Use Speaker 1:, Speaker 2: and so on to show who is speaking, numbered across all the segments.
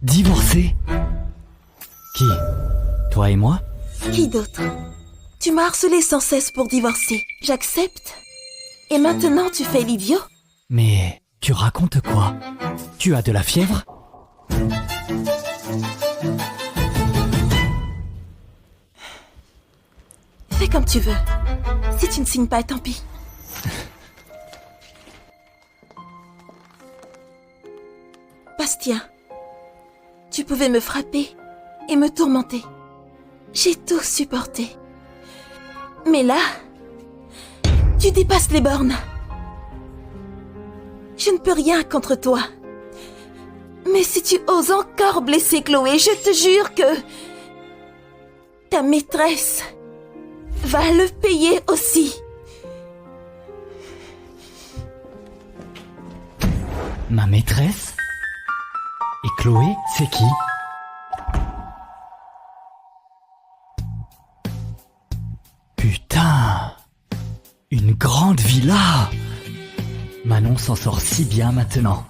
Speaker 1: Divorcé? Qui? Toi et moi?
Speaker 2: Qui d'autre? Tu m'as harcelé sans cesse pour divorcer. J'accepte. Et maintenant, tu fais l'idiot?
Speaker 1: Mais tu racontes quoi? Tu as de la fièvre?
Speaker 2: Fais comme tu veux. Si tu ne signes pas, tant pis. Bastien, tu pouvais me frapper et me tourmenter. J'ai tout supporté. Mais là, tu dépasses les bornes. Je ne peux rien contre toi. Mais si tu oses encore blesser Chloé, je te jure que ta maîtresse va le payer aussi.
Speaker 1: Ma maîtresse? Et Chloé, c'est qui? Putain! Une grande villa! Manon s'en sort si bien maintenant.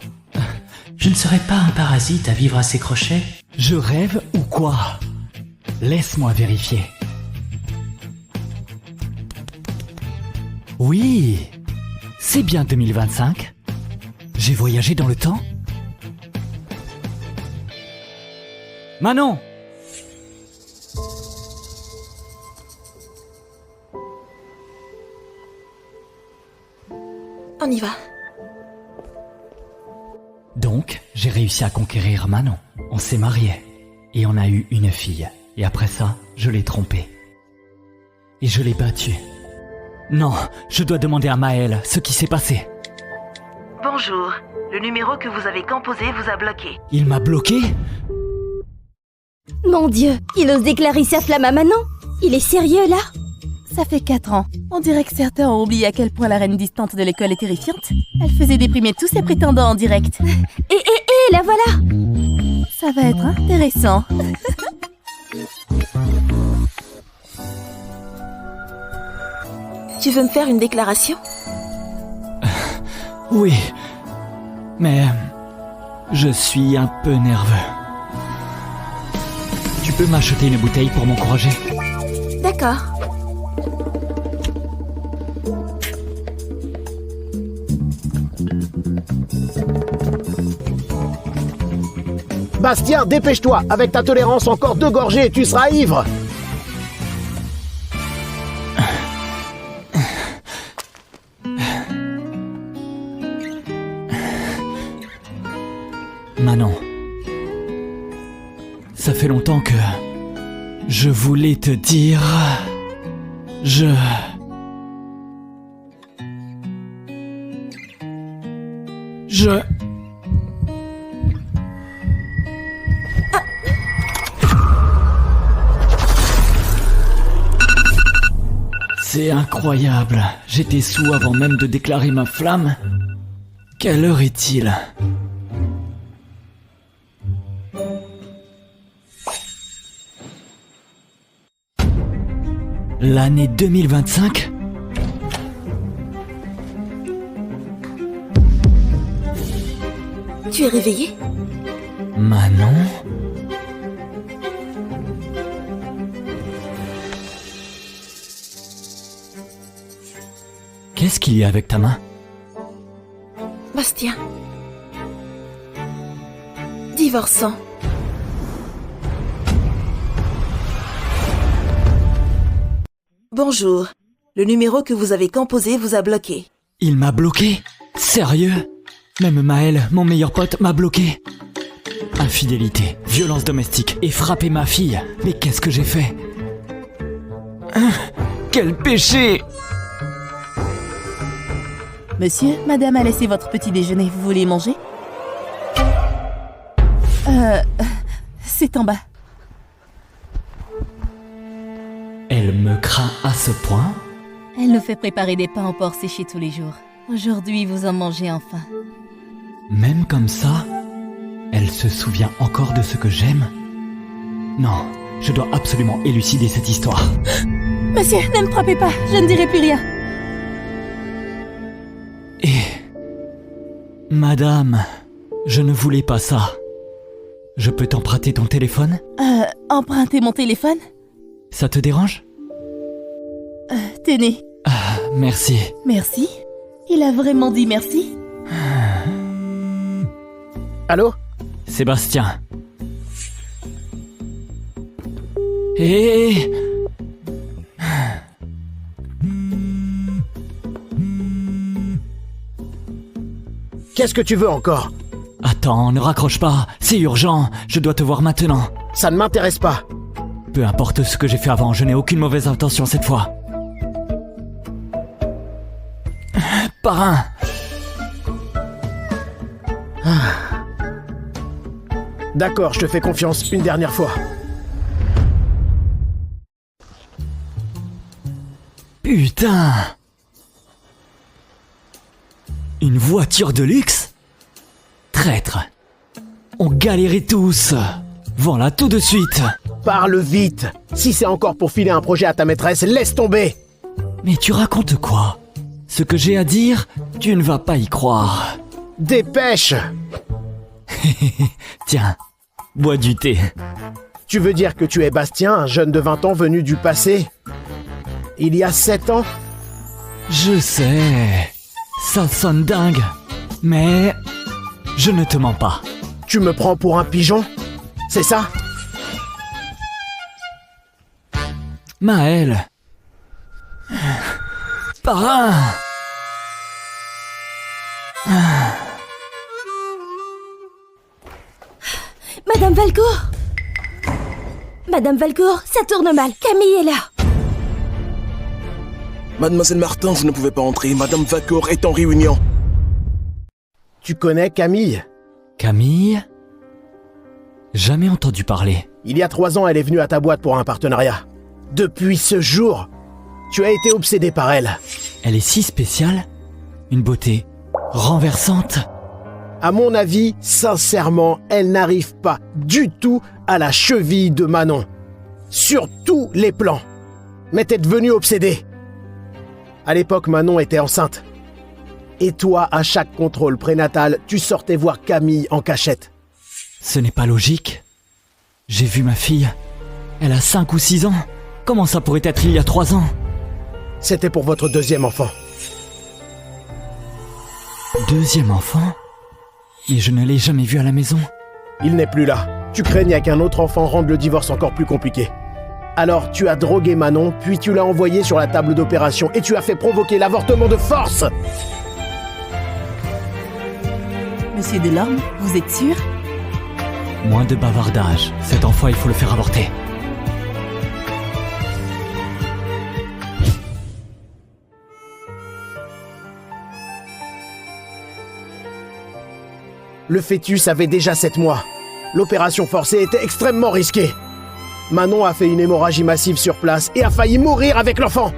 Speaker 3: Je ne serais pas un parasite à vivre à ses crochets?
Speaker 1: Je rêve ou quoi? Laisse-moi vérifier. Oui! C'est bien 2025. J'ai voyagé dans le temps? Manon!
Speaker 2: On y va.
Speaker 1: Donc, j'ai réussi à conquérir Manon. On s'est mariés. Et on a eu une fille. Et après ça, je l'ai trompée. Et je l'ai battue. Non, je dois demander à Maël ce qui s'est passé.
Speaker 4: Bonjour. Le numéro que vous avez composé vous a bloqué.
Speaker 1: Il m'a bloqué?
Speaker 5: Mon Dieu, il ose déclarer sa flamme à Manon? Il est sérieux là?
Speaker 6: Ça fait 4 ans. On dirait que certains ont oublié à quel point la reine distante de l'école est terrifiante. Elle faisait déprimer tous ses prétendants en direct.
Speaker 5: Et la voilà!
Speaker 6: Ça va être intéressant.
Speaker 2: Tu veux me faire une déclaration?
Speaker 1: Oui. Mais... je suis un peu nerveux. Tu peux m'acheter une bouteille pour m'encourager?
Speaker 2: D'accord.
Speaker 7: Bastien, dépêche-toi. Avec ta tolérance, encore 2 gorgées et tu seras ivre.
Speaker 1: Manon, ça fait longtemps que je voulais te dire... Je... C'est incroyable, j'étais sous avant même de déclarer ma flamme. Quelle heure est-il ? L'année 2025 ?
Speaker 2: Tu es réveillé?
Speaker 1: Manon ? Qu'est-ce qu'il y a avec ta main?
Speaker 2: Bastien. Divorçons. Bonjour. Le numéro que vous avez composé vous a bloqué.
Speaker 1: Il m'a bloqué? Sérieux? Même Maël, mon meilleur pote, m'a bloqué. Infidélité, violence domestique et frapper ma fille. Mais qu'est-ce que j'ai fait? Quel péché!
Speaker 6: Monsieur, madame a laissé votre petit déjeuner. Vous voulez manger? C'est en bas.
Speaker 1: Elle me craint à ce point?
Speaker 6: Elle nous fait préparer des pains au porc séchés tous les jours. Aujourd'hui, vous en mangez enfin.
Speaker 1: Même comme ça, elle se souvient encore de ce que j'aime? Non, je dois absolument élucider cette histoire.
Speaker 6: Monsieur, ne me frappez pas, je ne dirai plus rien.
Speaker 1: Et... Madame, je ne voulais pas ça. Je peux t'emprunter ton téléphone?
Speaker 6: Emprunter mon téléphone?
Speaker 1: Ça te dérange?
Speaker 6: Tenez.
Speaker 1: Merci.
Speaker 6: Merci. Il a vraiment dit merci?
Speaker 7: Allô?
Speaker 1: Sébastien. Hé!
Speaker 7: Qu'est-ce que tu veux encore?
Speaker 1: Attends, ne raccroche pas, c'est urgent, je dois te voir maintenant.
Speaker 7: Ça ne m'intéresse pas.
Speaker 1: Peu importe ce que j'ai fait avant, je n'ai aucune mauvaise intention cette fois. Parrain!
Speaker 7: D'accord, je te fais confiance une dernière fois.
Speaker 1: Putain! Une voiture de luxe? Traître! On galérait tous! Voilà tout de suite!
Speaker 7: Parle vite. Si c'est encore pour filer un projet à ta maîtresse, laisse tomber.
Speaker 1: Mais tu racontes quoi? Ce que j'ai à dire, tu ne vas pas y croire.
Speaker 7: Dépêche.
Speaker 1: Tiens, bois du thé.
Speaker 7: Tu veux dire que tu es Bastien, un jeune de 20 ans venu du passé? Il y a 7 ans?
Speaker 1: Je sais, ça sonne dingue, mais je ne te mens pas.
Speaker 7: Tu me prends pour un pigeon? C'est ça?
Speaker 1: Maël. Parrain.
Speaker 5: Madame Valcourt! Madame Valcourt, ça tourne mal. Camille est là.
Speaker 8: Mademoiselle Martin, vous ne pouvez pas entrer. Madame Valcourt est en réunion.
Speaker 7: Tu connais Camille?
Speaker 1: Camille? Jamais entendu parler.
Speaker 7: Il y a 3 ans, elle est venue à ta boîte pour un partenariat. Depuis ce jour, tu as été obsédé par elle.
Speaker 1: Elle est si spéciale? Une beauté renversante?
Speaker 7: À mon avis, sincèrement, elle n'arrive pas du tout à la cheville de Manon. Sur tous les plans. Mais t'es devenu obsédé. À l'époque, Manon était enceinte. Et toi, à chaque contrôle prénatal, tu sortais voir Camille en cachette.
Speaker 1: Ce n'est pas logique. J'ai vu ma fille. Elle a 5 ou 6 ans. Comment ça pourrait être il y a 3 ans?
Speaker 7: C'était pour votre 2e enfant.
Speaker 1: 2e enfant? Mais je ne l'ai jamais vu à la maison.
Speaker 7: Il n'est plus là. Tu craignais qu'un autre enfant rende le divorce encore plus compliqué. Alors tu as drogué Manon, puis tu l'as envoyée sur la table d'opération et tu as fait provoquer l'avortement de force.
Speaker 6: Monsieur Delorme, vous êtes sûr?
Speaker 1: Moins de bavardage. Cet enfant, il faut le faire avorter.
Speaker 7: Le fœtus avait déjà 7 mois. L'opération forcée était extrêmement risquée. Manon a fait une hémorragie massive sur place et a failli mourir avec l'enfant.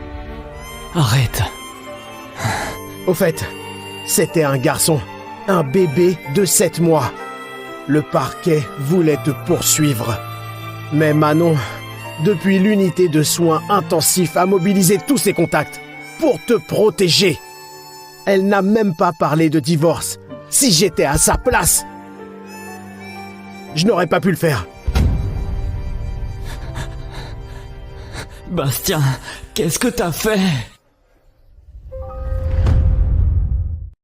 Speaker 1: Arrête.
Speaker 7: Au fait, c'était un garçon, un bébé de 7 mois. Le parquet voulait te poursuivre. Mais Manon, depuis l'unité de soins intensifs, a mobilisé tous ses contacts pour te protéger. Elle n'a même pas parlé de divorce. Si j'étais à sa place, je n'aurais pas pu le faire.
Speaker 1: Bastien, qu'est-ce que t'as fait?